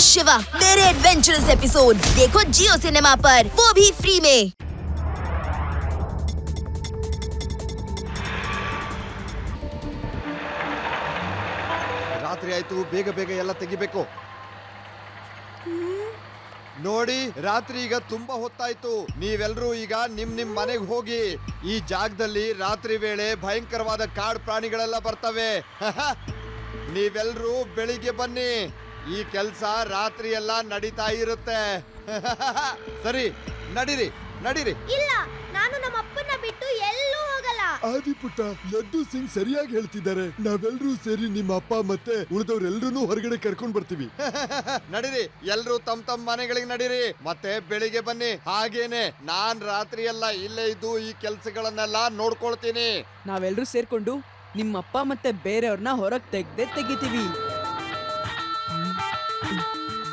शिवा मेरे adventurous episode देखो जियो cinema पर, वो भी फ्री में। ರಾತ್ರಿ ಆಯ್ತು, ಬೇಗ ಬೇಗ ಎಲ್ಲ ತೆಗಿಬೇಕು. ನೋಡಿ, ರಾತ್ರಿ ಈಗ ತುಂಬಾ ಹೊತ್ತಾಯ್ತು. ನೀವೆಲ್ಲರೂ ಈಗ ನಿಮ್ ಮನೆಗೆ ಹೋಗಿ. ಈ ಜಾಗದಲ್ಲಿ ರಾತ್ರಿ ವೇಳೆ ಭಯಂಕರವಾದ ಕಾಡು ಪ್ರಾಣಿಗಳೆಲ್ಲ ಬರ್ತವೆ. ನೀವೆಲ್ಲರೂ ಬೆಳಿಗ್ಗೆ ಬನ್ನಿ. ಈ ಕೆಲಸ ರಾತ್ರಿ ಎಲ್ಲ ನಡೀತಾ ಇರುತ್ತೆ. ಸರಿ, ನಡೀರಿ ನಡೀರಿ. ಇಲ್ಲ, ನಾನು ನಮ್ಮ ಅಪ್ಪನ ಬಿಟ್ಟು ಎಲ್ಲೂ ಹೋಗಲ್ಲ. ಆದಿಪುಟ್ಟ, ಲಡ್ಡು ಸಿಂಗ್ ಸರಿಯಾಗಿ ಹೇಳ್ತಿದ್ದಾರೆ. ನಾವೆಲ್ಲರೂ ಸೇರಿ ನಿಮ್ಮ ಅಪ್ಪ ಮತ್ತೆ ಉಳಿದವರೆಲ್ಲರೂ ಹೊರಗಡೆ ಕರ್ಕೊಂಡ್ ಬರ್ತೀವಿ. ನಡೀರಿ, ಎಲ್ರು ತಮ್ಮ ಮನೆಗಳಿಗೆ ನಡೀರಿ. ಮತ್ತೆ ಬೆಳಿಗ್ಗೆ ಬನ್ನಿ. ಹಾಗೇನೆ ನಾನ್ ರಾತ್ರಿ ಎಲ್ಲ ಇಲ್ಲೇ ಇದ್ದು ಈ ಕೆಲ್ಸಗಳನ್ನೆಲ್ಲ ನೋಡ್ಕೊಳ್ತೀನಿ. ನಾವೆಲ್ಲರೂ ಸೇರ್ಕೊಂಡು ನಿಮ್ಮಪ್ಪ ಮತ್ತೆ ಬೇರೆಯವ್ರನ್ನ ಹೊರಗ್ ತೆಗಿತೀವಿ.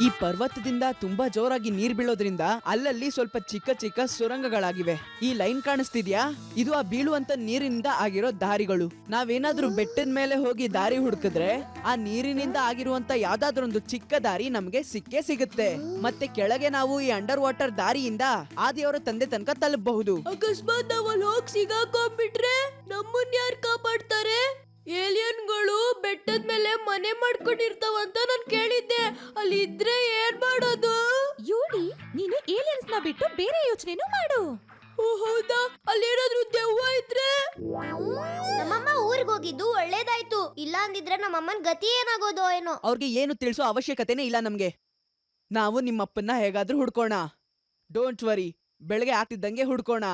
ಈ ಪರ್ವತದಿಂದ ತುಂಬಾ ಜೋರಾಗಿ ನೀರ್ ಬೀಳೋದ್ರಿಂದ ಅಲ್ಲಲ್ಲಿ ಸ್ವಲ್ಪ ಚಿಕ್ಕ ಚಿಕ್ಕ ಸುರಂಗಗಳಾಗಿವೆ. ಈ ಲೈನ್ ಕಾಣಿಸ್ತಿದ್ಯಾ? ಇದು ಆ ಬೀಳುವಂತ ನೀರಿನಿಂದ ಆಗಿರೋ ದಾರಿಗಳು. ನಾವೇನಾದ್ರೂ ಬೆಟ್ಟದ ಮೇಲೆ ಹೋಗಿ ದಾರಿ ಹುಡುಕಿದ್ರೆ ಆ ನೀರಿನಿಂದ ಆಗಿರುವಂತ ಯಾವ್ದಾದ್ರೊಂದು ಚಿಕ್ಕ ದಾರಿ ನಮ್ಗೆ ಸಿಕ್ಕೇ ಸಿಗುತ್ತೆ. ಮತ್ತೆ ಕೆಳಗೆ ನಾವು ಈ ಅಂಡರ್ ವಾಟರ್ ದಾರಿಯಿಂದ ಆದಿಯವರ ತಂದೆ ತನಕ ತಲುಪಬಹುದು. ಅಕಸ್ಮಾತ್ ನಾವು ಅಲ್ಲಿ ಹೋಗಿ ಸಿಗಾಕೊಂಡ್ಬಿಟ್ರೆ ನಮ್ಮನ್ನ ಯಾರು ಕಾಪಾಡ್ತಾರೆ? ಏಲಿಯನ್ಗಳು ಬೆಟ್ಟದ ಮೇಲೆ ಮನೆ ಮಾಡ್ಕೊಂಡಿರ್ತಾವಂತ ನಾನು ಕೇಳಿದ್ದೆ. ಅಲ್ಲಿ ಇದ್ರೆ ಏನ್ ಮಾಡೋದು? ಯೂಡಿ, ನೀನು ಏಲಿಯನ್ಸ್ ನ ಬಿಟ್ಟು ಬೇರೆ ಯೋಚನೆನೂ ಮಾಡು. ಓ ಹೌದಾ? ಅಲ್ಲಿ ಏನಾದ್ರೂ ದೆವ್ವ ಇದ್ರೆ? ನಮ್ಮಮ್ಮ ಊರಿಗೆ ಹೋಗಿದ್ದು ಒಳ್ಳೇದಾಯ್ತು. ಇಲ್ಲ ಅಂದಿದ್ರೆ ನಮ್ಮಮ್ಮನ ಗತಿ ಏನಾಗೋದೋ ಏನೋ. ಅವ್ರಿಗೆ ಏನು ತಿಳಿಸೋ ಅವಶ್ಯಕತೆನೇ ಇಲ್ಲ ನಮ್ಗೆ. ನಾವು ನಿಮ್ಮಪ್ಪನ್ನ ಹೇಗಾದ್ರೂ ಹುಡ್ಕೋಣ. ಡೋಂಟ್ ವರಿ, ಬೆಳಗ್ಗೆ ಆಗ್ತಿದ್ದಂಗೆ ಹುಡ್ಕೋಣ.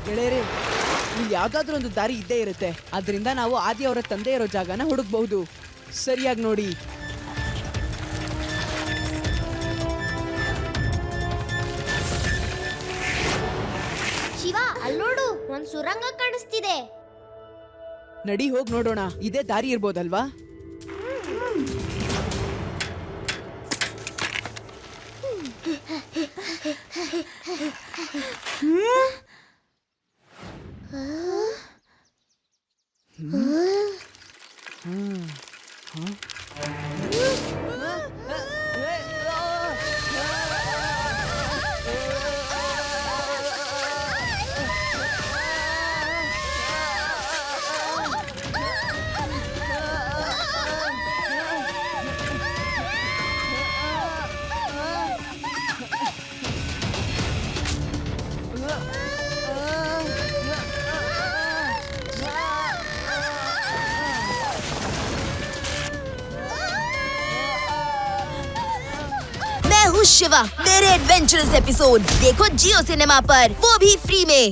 ಗೆಳೆಯರೇ, ಇಲ್ಲಿ ಯಾವ್ದಾದ್ರೂ ಒಂದು ದಾರಿ ಇದ್ದೇ ಇರುತ್ತೆ. ಅದರಿಂದ ನಾವು ಆದಿಯವರ ತಂದೆ ಇರೋ ಜಾಗನ ಹುಡುಕ್ಬಹುದು. ಸರಿಯಾಗಿ ನೋಡಿ. ಶಿವ, ಅಲ್ಲೋಡು, ಒಂದ್ ಸುರಂಗ ಕಾಣಿಸ್ತಿದೆ. ನಡಿ, ಹೋಗ್ ನೋಡೋಣ. ಇದೇ ದಾರಿ ಇರ್ಬೋದಲ್ವಾ? मैं हूँ शिवा मेरे एडवेंचरस एपिसोड देखो जियो सिनेमा पर, वो भी फ्री में।